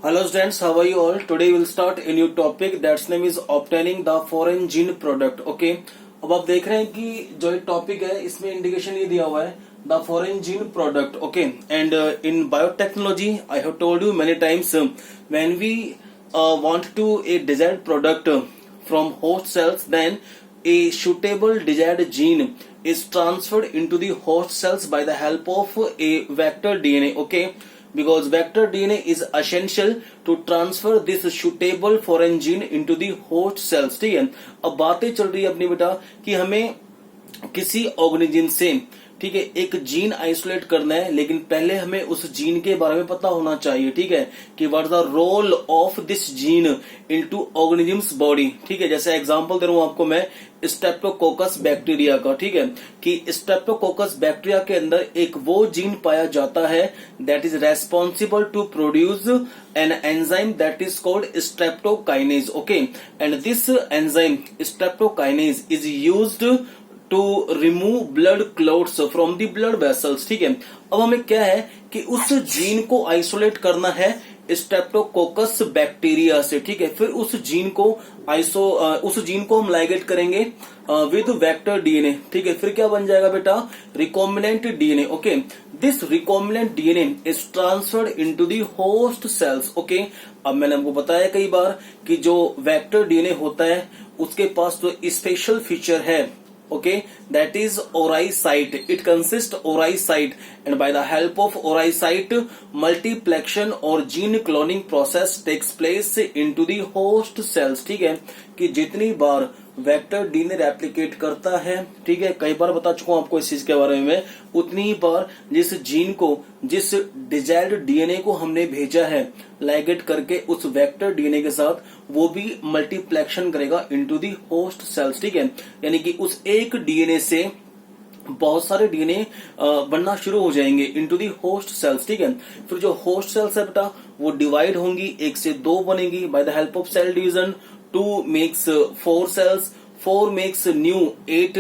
Hello students, how are you all? Today we'll start a new topic that's name is obtaining the foreign gene product. Okay. अब आप देख रहे हैं कि जो टॉपिक है इसमें इंडिकेशन ये दिया हुआ है the foreign gene product. Okay. And in biotechnology I have told you many times when we want to a desired product from host cells, then a suitable desired gene is transferred into the host cells by the help of a vector DNA. Okay. Because vector DNA is essential to transfer this suitable foreign gene into the host cells. ठीक है. अब बातें चल रही है अपनी बेटा कि हमें किसी ऑर्गेनिज्म से ठीक है एक जीन आइसोलेट करना है, लेकिन पहले हमें उस जीन के बारे में पता होना चाहिए. ठीक है कि what is the role of this gene into organisms body. ठीक है. जैसे एग्जांपल दे रहा हूं आपको मैं स्ट्रेप्टोकोकस बैक्टीरिया का. ठीक है कि स्ट्रेप्टोकोकस बैक्टीरिया के अंदर एक वो जीन पाया जाता है that is responsible to produce an enzyme that is called streptokinase. Okay. And this enzyme streptokinase is used to remove blood clots from the blood vessels. ठीक है. अब हमें क्या है कि उस जीन को आइसोलेट करना है स्ट्रेप्टोकोकस बैक्टीरिया से. ठीक है. फिर उस जीन को हम लाइगेट करेंगे विद वेक्टर डीएनए. ठीक है. फिर क्या बन जाएगा बेटा? Recombinant DNA. Okay. This recombinant DNA is transferred into the host cells. Okay. अब मैंने आपको बताया कई बार कि जो वेक्टर डीएनए होता है उसके पास जो स्पेशल फीचर है, okay, that is oocyte. It consists oocyte, and by the help of oocyte multiplication or gene cloning process takes place into the host cells. ठीक है कि जितनी बार वेक्टर डीएनए रेप्लिकेट करता है, ठीक है, कई बार बता चुका हूं आपको इस चीज के बारे में, उतनी बार जिस जीन को, जिस डिजायर्ड डीएनए को हमने भेजा है लाइगेट करके उस वेक्टर डीएनए के साथ, वो भी मल्टीप्लेक्शन करेगा इनटू दी होस्ट सेल्स. ठीक है. यानी कि उस एक डीएनए से बहुत सारे डीएनए बनना शुरू हो जाएंगे इनटू दी होस्ट सेल्स. ठीक है. फिर जो होस्ट सेल्स है बेटा वो डिवाइड होंगी, 1 से 2 बनेगी by the help of cell division. 2 makes 4 cells, 4 makes new 8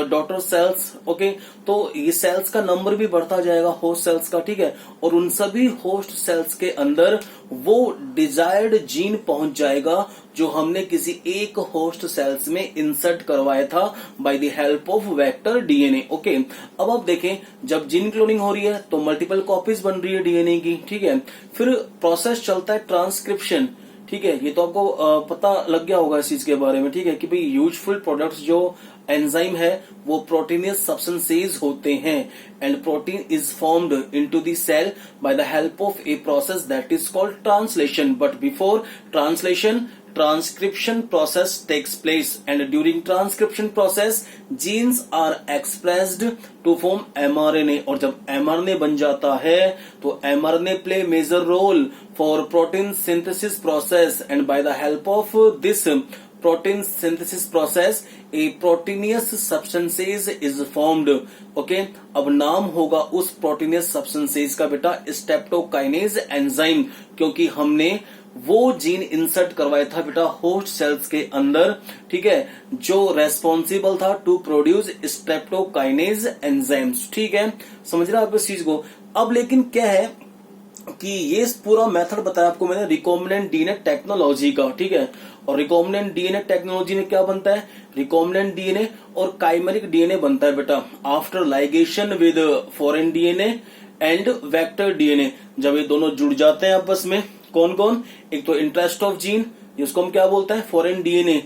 daughter cells. Okay. तो ये सेल्स का नंबर भी बढ़ता जाएगा होस्ट सेल्स का. ठीक है. और उन सभी होस्ट सेल्स के अंदर वो डिजायर्ड जीन पहुंच जाएगा जो हमने किसी एक होस्ट सेल्स में इंसर्ट करवाया था bye the help of vector DNA. Okay. अब आप देखें जब जीन क्लोनिंग हो रही है तो मल्टीपल कॉपीज बन रही है डीएनए की. ठीक है. फिर प्रोसेस चलता है ट्रांसक्रिप्शन. ठीक है. ये तो आपको पता लग गया होगा इस चीज के बारे में. ठीक है कि भाई यूजफुल प्रोडक्ट्स जो एंजाइम है वो प्रोटीनियस सब्सटेंसेज होते हैं, and protein is formed into the cell by the help of a process that is called translation. But before translation transcription process takes place, and during transcription process genes are expressed to form mRNA. और जब mRNA बन जाता है तो mRNA play major role for protein synthesis process, and by the help of this protein synthesis process a proteinous substances is formed. Okay. अब नाम होगा उस proteinous substances का बेटा स्ट्रेप्टोकाइनेज एंजाइम, क्योंकि हमने वो जीन इंसर्ट करवाया था बेटा होस्ट सेल्स के अंदर. ठीक है. जो रेस्पॉन्सिबल था टू प्रोड्यूस स्ट्रेप्टोकाइनेज एंजाइम्स. ठीक है. समझ रहे आप इस चीज को. अब लेकिन क्या है कि ये पूरा मेथड बताया आपको मैंने रिकॉम्बिनेंट डीएनए टेक्नोलॉजी का. ठीक है. और रिकॉम्बिनेंट डीएनए टेक्नोलॉजी में क्या बनता है? रिकॉम्बिनेंट डीएनए और काइमेरिक डीएनए बनता है बेटा after ligation with foreign DNA and vector DNA. जब ये दोनों जुड़ जाते हैं आपस में, कौन कौन? एक तो इंटरेस्ट ऑफ जीन, जिसको हम क्या बोलते हैं? Foreign DNA.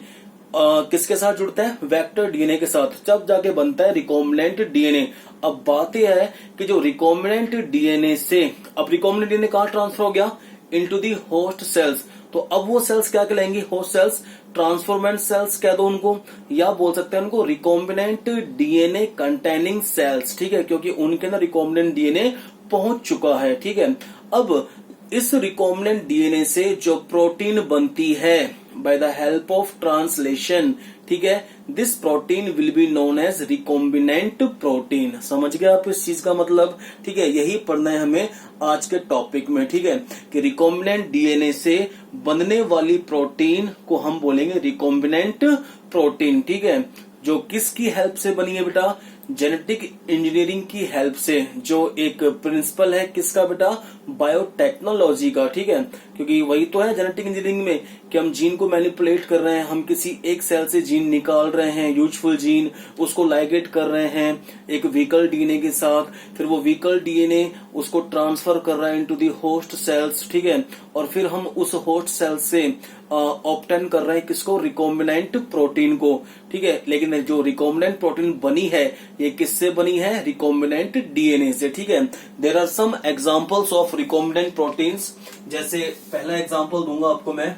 किसके साथ जुड़ता है? वेक्टर डीएनए के साथ. जब जाके बनता है रिकॉम्बिनेंट डीएनए. अब बात यह है कि जो रिकॉम्बिनेंट डीएनए से, अब रिकॉम्बिनेंट डीएनए कहां ट्रांसफर हो गया? Into the host cells. तो अब वो सेल्स क्या कहलाएंगी? Host cells. ट्रांसफॉर्मेंट सेल्स कह दो उनको, या बोल सकते हैं उनको रिकॉम्बिनेंट डीएनए कंटेनिंग सेल्स. ठीक है. क्योंकि उनके अंदर रिकॉम्बिनेंट डीएनए पहुंच चुका है. ठीक है. अब इस रिकॉम्बिनेंट डीएनए से जो प्रोटीन बनती है by the help of translation, ठीक है, this protein will be known as recombinant protein. समझ गए आप इस चीज का मतलब? ठीक है. यही पढ़ना है हमें आज के टॉपिक में. ठीक है कि रिकॉम्बिनेंट डीएनए से बनने वाली प्रोटीन को हम बोलेंगे रिकॉम्बिनेंट प्रोटीन. ठीक है. जो किसकी हेल्प से बनी है बेटा? जेनेटिक इंजीनियरिंग की हेल्प से, जो एक प्रिंसिपल है किसका बेटा, बायोटेक्नोलॉजी का, ठीक है, क्योंकि वही तो है जेनेटिक इंजीनियरिंग में कि हम जीन को मैनिपुलेट कर रहे हैं, हम किसी एक सेल से जीन निकाल रहे हैं, यूजफुल जीन, उसको लाइगेट कर रहे हैं एक वीकल डीएनए के साथ, फिर वो वीकल डीएनए उसको ट्रांसफर कर रहा है इनटू दी होस्ट सेल्स, ठीक है, और फिर हम उस होस्ट सेल से ऑब्टेन कर रहे हैं किसको, रिकॉम्बिनेंट प्रोटीन को, ठीक है, लेकिन जो रिकॉम्बिनेंट प्रोटीन बनी है ये किससे बनी है, रिकॉम्बिनेंट डीएनए से, ठीक है। There are some examples of recombinant proteins, जैसे पहला एग्जांपल दूंगा आपको मैं,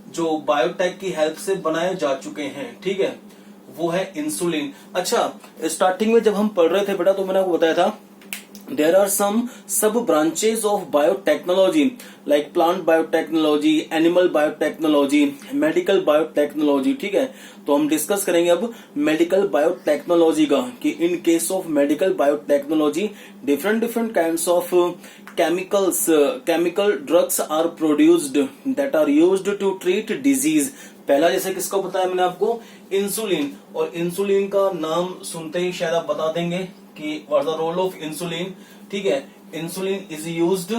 जो बायोटेक की हेल्प से बनाए जा चुके हैं, ठीक है, वो है इंसुलिन। अच्छा, स्टार्टिंग में जब हम पढ़ रहे थे बेटा तो मैंने आपको बताया था there are some sub branches of biotechnology like plant biotechnology, animal biotechnology, medical biotechnology, ठीक है। तो हम डिस्कस करेंगे अब मेडिकल बायोटेक्नोलॉजी का, कि in case of medical biotechnology different kinds of chemical drugs are produced that are used to treat disease. पहला जैसे किसको बताया मैंने आपको, इंसुलिन, और इंसुलिन का नाम सुनते ही शायद आप बता देंगे कि what the role of insulin, ठीक है। Insulin is used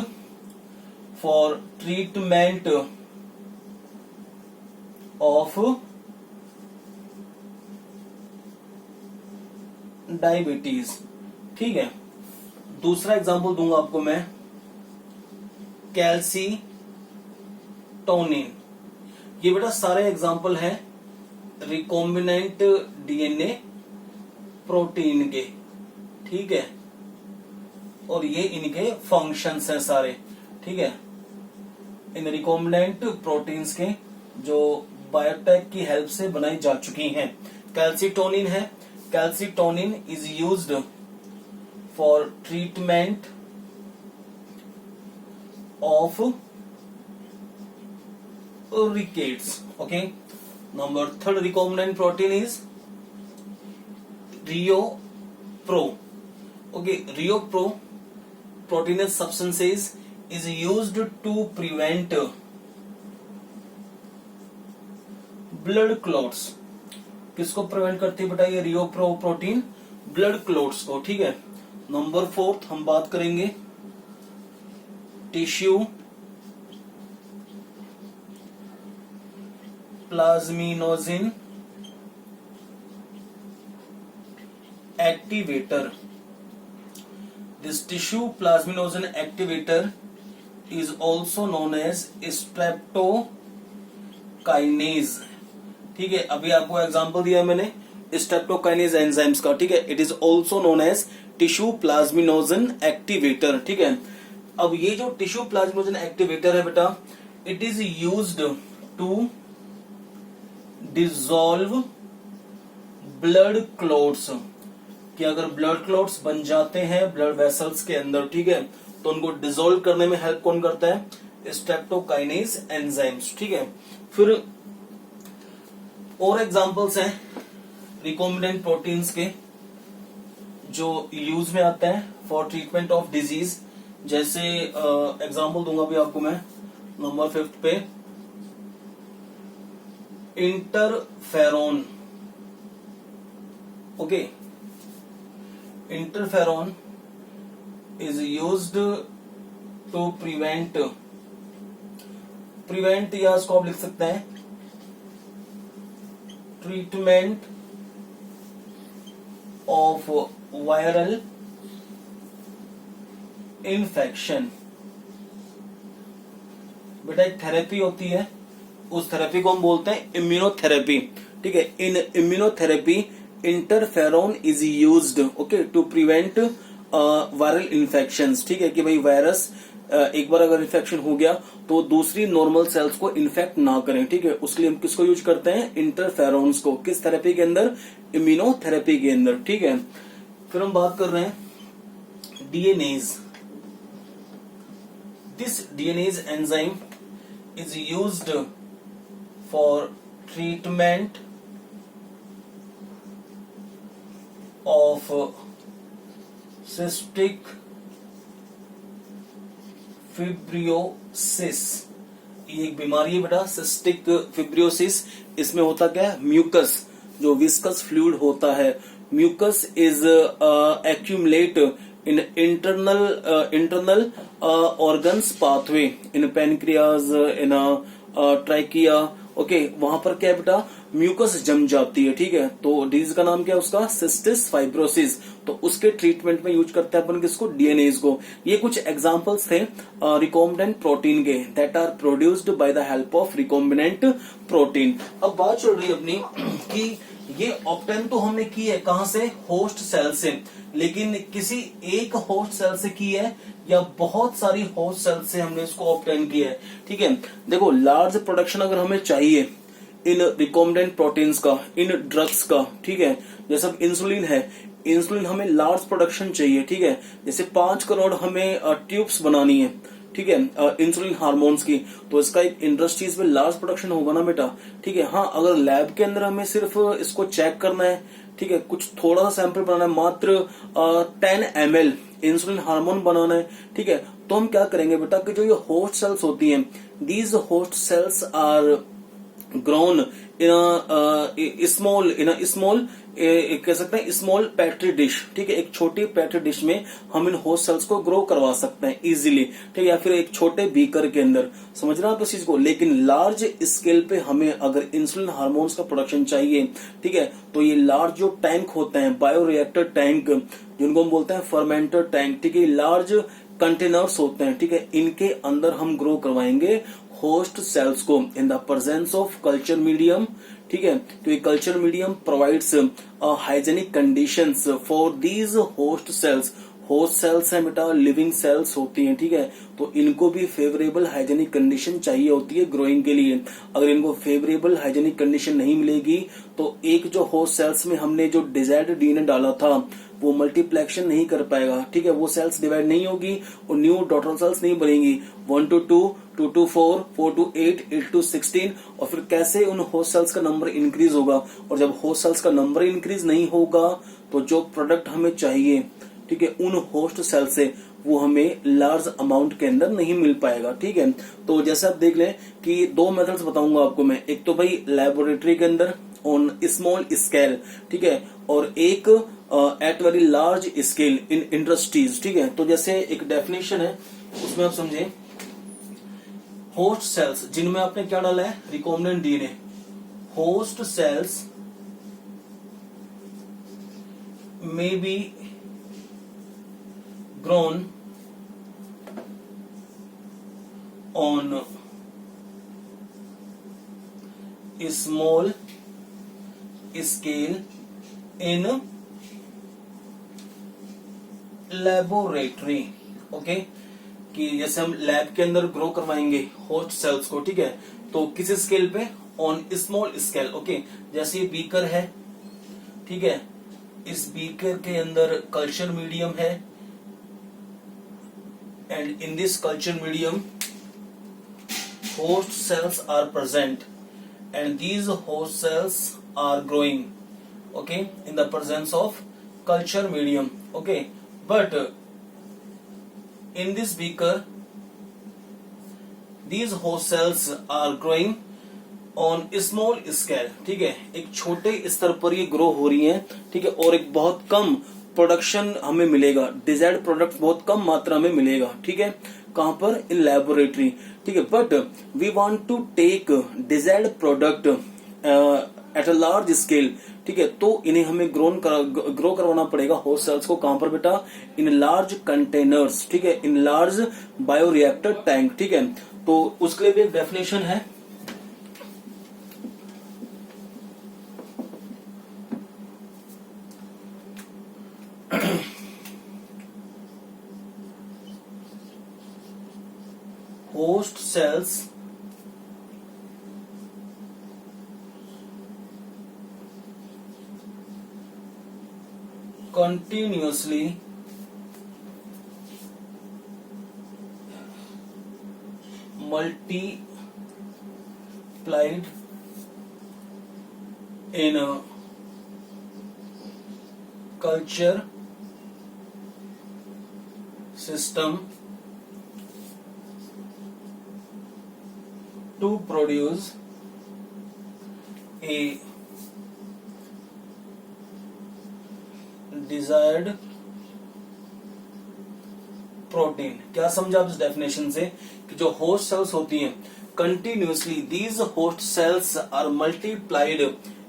for treatment of diabetes, ठीक है। दूसरा एग्जांपल दूंगा आपको मैं, कैल्सीटोनिन। ये बेटा सारे एग्जांपल हैं रिकॉम्बिनेंट डीएनए प्रोटीन के, ठीक है, और ये इनके फंक्शंस हैं सारे, ठीक है, इन रिकॉम्बिनेंट प्रोटीन्स के जो बायोटेक की हेल्प से बनाई जा चुकी हैं। कैल्सीटोनिन है, calcitonin is used for treatment of rickets, okay. Number third recombinant protein is ReoPro, okay. ReoPro proteinous substances is used to prevent blood clots। किसको प्रिवेंट करती है बेटा ये रियोप्रो प्रोटीन, ब्लड क्लोट्स को, ठीक है। नंबर फोर्थ हम बात करेंगे tissue plasminogen activator. This tissue plasminogen activator is also known as streptokinase, ठीक है। अभी आपको एग्जांपल दिया मैंने स्ट्रेप्टोकाइनेज एंजाइम्स का, ठीक है। It is also known as tissue plasminogen activator, ठीक है। अब ये जो टिश्यू प्लाज्मिनोजन एक्टिवेटर है बेटा, it is used to dissolve blood clots, कि अगर ब्लड क्लॉट्स बन जाते हैं ब्लड वेसल्स के अंदर, ठीक है, तो उनको डिसॉल्व करने में हेल्प कौन करता है, स्ट्रेप्टोकाइनेज एंजाइम्स, ठीक है। फिर और एग्जांपल्स हैं रिकॉम्बिनेंट प्रोटीन्स के जो यूज में आते हैं फॉर ट्रीटमेंट ऑफ डिजीज, जैसे एग्जांपल दूंगा भी आपको मैं नंबर 5 पे, interferon, okay. Interferon is used to prevent या इसको आप लिख सकते हैं ट्रीटमेंट ऑफ वायरल इन्फेक्शन। बेटा एक थेरेपी होती है, उस थेरेपी को हम बोलते हैं इम्यूनोथेरेपी, ठीक है। In immunotherapy interferon is used, okay, to prevent viral infections, ठीक है, कि भाई वायरस एक बार अगर इन्फेक्शन हो गया तो दूसरी नॉर्मल सेल्स को इन्फेक्ट ना करें, ठीक है। उसके लिए हम किसको यूज करते हैं, इंटरफेरॉन्स को, किस थेरेपी के अंदर, इम्यूनोथेरेपी के अंदर, ठीक है। फिर हम बात कर रहे हैं DNAs. This DNAs enzyme is used for treatment of cystic fibrosis। ये एक बीमारी है बेटा, सिस्टिक फिब्रोसिस। इसमें होता क्या है, म्यूकस, जो विस्कस फ्लूइड होता है, mucus is accumulate in internal organs pathway in pancreas, in trachea. Okay, वहां पर क्या है बेटा, म्यूकस जम जाती है। ठीक है, तो डिजीज का नाम क्या है उसका, सिस्टिस फाइब्रोसिस। तो उसके ट्रीटमेंट में यूज करते हैं अपन किसको, डीएनएज को। ये कुछ एग्जांपल्स थे रिकॉम्बिनेंट प्रोटीन के, that are produced by the help of recombinant protein. अब बात चल रही है अपनी कि ये ऑप्टेन तो हमने की है कहां से, होस्ट सेल से, लेकिन किसी एक होस्ट सेल से की है या बहुत सारी होस्ट सेल से हमने इसको ऑप्टेन किया है। ठीक है, देखो लार्ज प्रोडक्शन अगर हमें चाहिए इन रिकॉम्बिनेंट प्रोटीन्स का, इन ड्रग्स का, ठीक है, जैसे इंसुलिन है, इंसुलिन हमें लार्ज प्रोडक्शन चाहिए। ठीक है, जैसे 5 करोड़ हमें ट्यूब्स बनानी है, ठीक है, इंसुलिन हार्मोन्स की, तो इसका एक इंडस्ट्रीज में लार्ज प्रोडक्शन होगा ना बेटा। ठीक है, हाँ, अगर लैब के अंदर हमें सिर्फ इसको चेक करना है, ठीक है, कुछ थोड़ा सा सैंपल बनाना है, मात्र 10 ml इंसुलिन हार्मोन बनाना है, ठीक है, तो हम क्या करेंगे बेटा कि जो ये होस्ट सेल्स होती हैं, these host cells are grown in small कह सकते हैं स्मॉल पेट्री डिश। ठीक है, एक छोटी पेट्री डिश में हम इन होस्ट सेल्स को ग्रो करवा सकते हैं इजीली। ठीक है, या फिर एक छोटे बीकर के अंदर, समझ रहे हैं आप इस चीज को। लेकिन लार्ज स्केल पे हमें अगर इंसुलिन हार्मोन्स का प्रोडक्शन चाहिए, ठीक है, तो ये लार्ज जो टैंक होते हैं, बायोरिएक्टर टैंक, जिनको हम बोलते हैं फर्मेंटर टैंक, ठीक है, लार्ज कंटेनर्स होते हैं, ठीक है, इनके अंदर हम ग्रो करवाएंगे होस्ट सेल्स को in the presence of culture medium. ठीक है, तो ये culture medium provides hygienic conditions for these host sales. Host cells है बेटा, लिविंग सेल्स होती हैं। ठीक है, तो इनको भी फेवरेबल हाइजेनिक कंडीशन चाहिए होती है ग्रोइंग के लिए। अगर इनको फेवरेबल हाइजेनिक कंडीशन नहीं मिलेगी तो एक जो होस्ट सेल्स में हमने जो डिजायर्ड डीएनए डाला था वो मल्टीप्लेक्शन नहीं कर पाएगा। ठीक है, वो सेल्स डिवाइड नहीं होगी और न्यू डॉटर सेल्स नहीं बनेंगी, 1 to 2, 2 to 4, 4 to 8, 8 to 16, और फिर कैसे उन होस्ट सेल्स का नंबर इंक्रीज होगा। और जब होस्ट सेल्स का नंबर इंक्रीज नहीं होगा तो जो प्रोडक्ट हमें चाहिए, ठीक है, उन होस्ट सेल से वो हमें लार्ज अमाउंट के अंदर नहीं मिल पाएगा। ठीक है, तो जैसे आप देख लें कि 2 मेथड्स बताऊंगा आपको मैं, एक तो भाई लेबोरेटरी के अंदर ऑन स्मॉल स्केल, ठीक है, और एक at very large scale in industries. ठीक है, तो जैसे एक डेफिनेशन है उसमें आप समझे, होस्ट सेल्स जिनमें आपने क्या डाला है, recombinant DNA, host cells may be grown on a small scale in laboratory। Okay, कि जैसे हम लैब के अंदर ग्रो करवाएंगे होस्ट सेल्स को, ठीक है, तो किस स्केल पे, ऑन स्मॉल स्केल। ओके, जैसे ये बीकर है, ठीक है, इस बीकर के अंदर कल्चर मीडियम है, and in this culture medium host cells are present and these host cells are growing, okay, in the presence of culture medium। okay, but in this beaker these host cells are growing on small scale। ठीक है, एक छोटे स्तर पर ये grow हो रही है। ठीक है, और एक बहुत कम प्रोडक्शन हमें मिलेगा, डिजायर्ड प्रोडक्ट बहुत कम मात्रा में मिलेगा। ठीक है, कहां पर, इन लेबोरेटरी। ठीक है, but we want to take desired product at a large scale. ठीक है, तो इन्हें हमें ग्रो करवाना पड़ेगा होस्ट सेल्स को, कहां पर बेटा, इन लार्ज कंटेनर्स। ठीक है, इन लार्ज बायोरिएक्टर टैंक। ठीक है, तो उसके लिए भी एक डेफिनेशन है, host cells continuously multiplied in a culture system to produce a desired protein. क्या समझा आप इस डेफिनेशन से कि जो होस्ट सेल्स होती हैं continuously these host cells are multiplied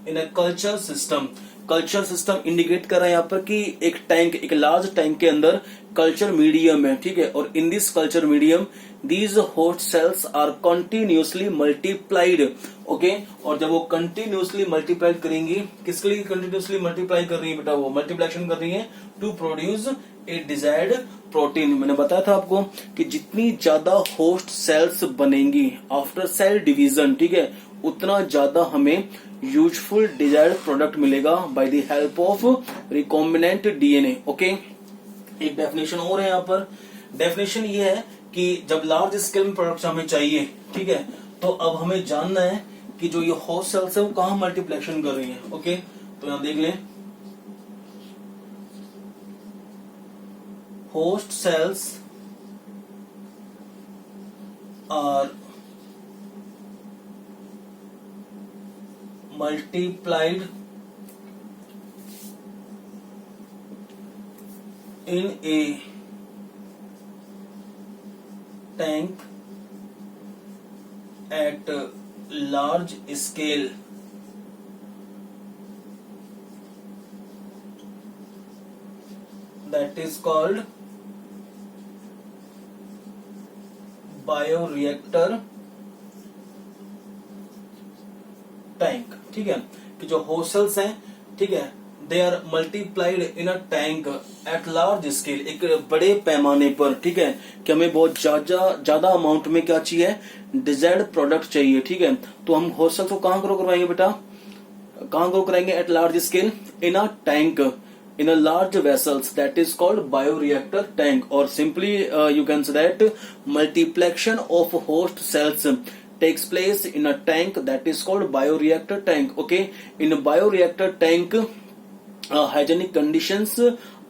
in a culture system. Culture system indicate कर रहा है यहाँ पर कि एक टैंक, एक लार्ज टैंक के अंदर कल्चर मीडियम है, ठीक है, और in this culture medium these host cells are continuously multiplied, okay. और जब वो कंटिन्यूसली मल्टीप्लाइड करेंगी, किसके लिए कंटिन्यूसली मल्टीप्लाई कर रही है बेटा, वो मल्टीप्लिकेशन कर रही है to produce a desired protein. मैंने बताया था आपको कि जितनी ज्यादा होस्ट सेल्स बनेंगी आफ्टर सेल डिवीजन, ठीक है, उतना ज्यादा हमें यूजफुल डिजायर्ड प्रोडक्ट मिलेगा by the help of recombinant DNA, okay. एक डेफिनेशन और है यहाँ पर। डेफिनेशन ये है कि जब लार्ज स्केल में प्रोडक्ट हमें चाहिए, ठीक है, तो अब हमें जानना है कि जो ये होस्ट सेल्स है वो कहाँ मल्टीप्लिकेशन कर रही है, ओके। तो यहां देख लें, host cells are multiplied in a tank at large scale that is called bioreactor tank, ठीक है, कि जो होस्ट सेल्स हैं, ठीक है, they are multiplied in a tank at large scale, एक बड़े पैमाने पर, ठीक है, कि हमें बहुत ज्यादा अमाउंट में क्या चाहिए, डिजायर्ड प्रोडक्ट चाहिए, ठीक है। तो हम होस्ट सेल्स को कहां ग्रो करवाएंगे बेटा, कहां ग्रो कराएंगे, eight large scale in a tank in a large vessels that is called bioreactor tank, or simply you can say that multiplication of host cells takes place in a tank that is called bioreactor tank, okay। in a bioreactor tank hygienic conditions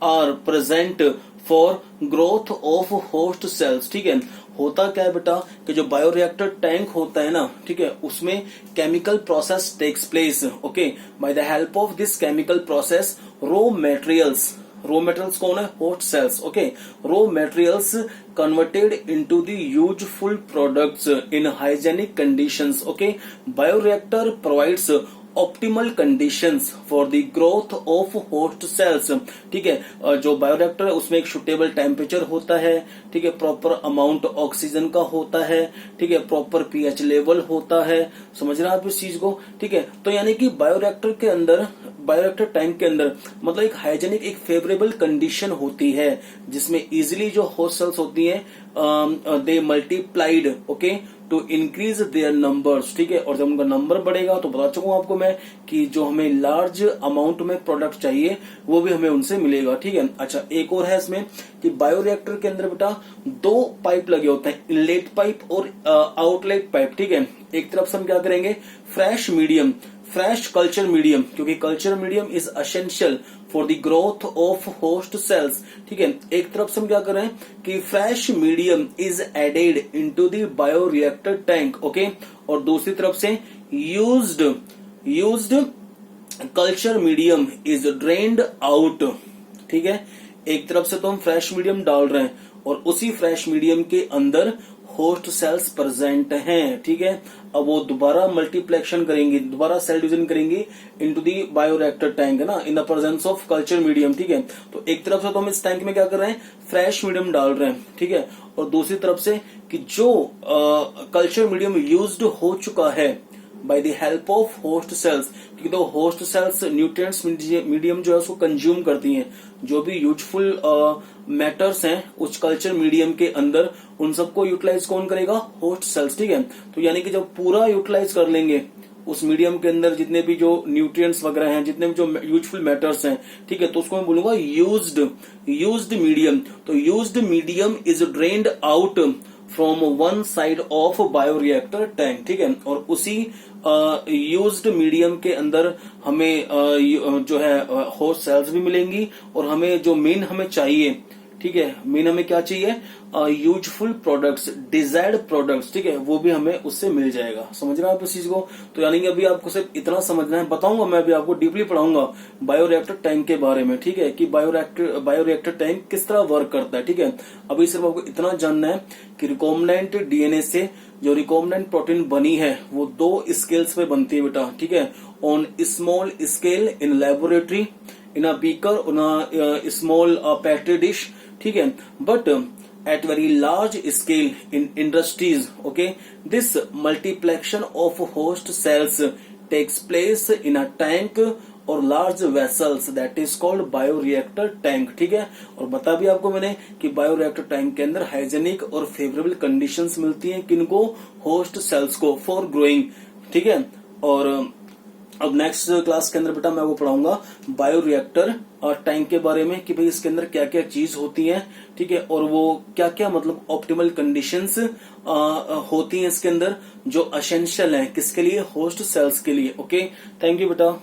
are present for growth of host cells, ठीक है। होता क्या है बेटा कि जो bioreactor tank होता है ना, ठीक है, उसमें chemical process takes place, okay. By the help of this chemical process raw materials कौन है, host cells, okay. Raw materials converted into the useful products in hygienic conditions, okay. Bioreactor provides optimal conditions for the growth of host cells, ठीक है। जो bioreactor है उसमें एक suitable temperature होता है, ठीक है, प्रॉपर अमाउंट ऑक्सीजन का होता है, ठीक है, प्रॉपर पीएच लेवल होता है, समझ रहे हैं आप इस चीज को, ठीक है। तो यानी कि बायोरिएक्टर के अंदर, बायोरिएक्टर टैंक के अंदर मतलब एक हाइजेनिक, एक फेवरेबल कंडीशन होती है जिसमें इजिली जो होस्ट सेल्स होती हैं they multiplied, okay, to increase their numbers, ठीक है। और जब उनका नंबर बढ़ेगा तो बता चुका हूं आपको मैं कि जो हमें लार्ज अमाउंट में प्रोडक्ट चाहिए वो भी हमें उनसे मिलेगा, ठीक है। अच्छा, एक और है इसमें कि बायोरिएक्टर के अंदर बेटा दो पाइप लगे होते हैं, इनलेट पाइप और आउटलेट पाइप, ठीक है। एक तरफ से हम क्या करेंगे, फ्रेश कल्चर मीडियम, क्योंकि culture medium is essential for the growth of host cells, ठीक है। एक तरफ से हम क्या कर रहे हैं कि fresh medium is added into the bioreactor tank, okay. और दूसरी तरफ से used culture medium is drained out, ठीक है। एक तरफ से तो हम फ्रेश मीडियम डाल रहे हैं और उसी फ्रेश मीडियम के अंदर होस्ट सेल्स प्रेजेंट हैं, ठीक है। अब वो दोबारा मल्टीप्लेक्शन करेंगी, दोबारा सेल डिवीजन करेंगी इनटू दी बायोरिएक्टर टैंक, है ना, in the presence of culture medium, ठीक है। तो एक तरफ से तो हम इस टैंक में क्या कर रहे हैं, फ्रेश मीडियम डाल रहे हैं, ठीक है। और दूसरी तरफ से कि जो कल्चर मीडियम यूज्ड हो चुका है by the help of host sales, क्योंकि तो होस्ट सेल्स न्यूट्रिएंट्स मीडियम जो है उसको कंज्यूम करती हैं, जो भी यूजफुल मैटर्स हैं उस कल्चर मीडियम के अंदर उन सबको यूटिलाइज कौन करेगा, होस्ट सेल्स, ठीक है। तो यानी कि जब पूरा यूटिलाइज कर लेंगे उस मीडियम के अंदर जितने भी जो न्यूट्रिएंट्स वगैरह हैं, जितने भी जो यूजफुल मैटर्स हैं, ठीक है, तो उसको मैं बोलूंगा यूज्ड मीडियम। तो used medium is drained out from one side of bioreactor tank, ठीक है। और उसी यूज्ड मीडियम के अंदर हमें जो है होस्ट सेल्स भी मिलेंगी और हमें जो मेन हमें चाहिए, ठीक है। मेन हमें क्या चाहिए, यूजफुल प्रोडक्ट्स, डिजायर्ड प्रोडक्ट्स, ठीक है, वो भी हमें उससे मिल जाएगा। समझ रहे हैं आप इस चीज को? तो यानी कि अभी आपको सिर्फ इतना समझना है, बताऊंगा मैं, अभी आपको डीपली पढ़ाऊंगा बायोरिएक्टर टैंक के बारे में, ठीक है, कि बायोरिएक्टर टैंक किस तरह वर्क करता है, ठीक है। अभी सिर्फ आपको इतना जानना है कि रिकॉम्बिनेंट डीएनए से जो रिकॉम्बिनेंट प्रोटीन बनी है वो 2 स्केल्स पे बनती है बेटा, ठीक है। On small scale in laboratory, in a beaker, on a small petri dish, ठीक है, but at very large scale in industries, okay, this multiplication of host cells takes place in a tank और large vessels, that is called bioreactor tank, ठीक है। और बता भी आपको मैंने कि बायोरिएक्टर टैंक के अंदर हाइजेनिक और फेवरेबल कंडीशंस मिलती हैं, किनको, होस्ट सेल्स को, फॉर ग्रोइंग, ठीक है। और अब नेक्स्ट क्लास के अंदर बेटा मैं वो पढ़ाऊंगा बायोरिएक्टर टैंक के बारे में, कि भाई इसके अंदर क्या क्या चीज होती है, ठीक है, और वो क्या क्या मतलब ऑप्टिमल कंडीशंस होती हैं इसके अंदर जो एसेंशियल हैं, किसके लिए, होस्ट सेल्स के लिए। ओके, थैंक यू बेटा।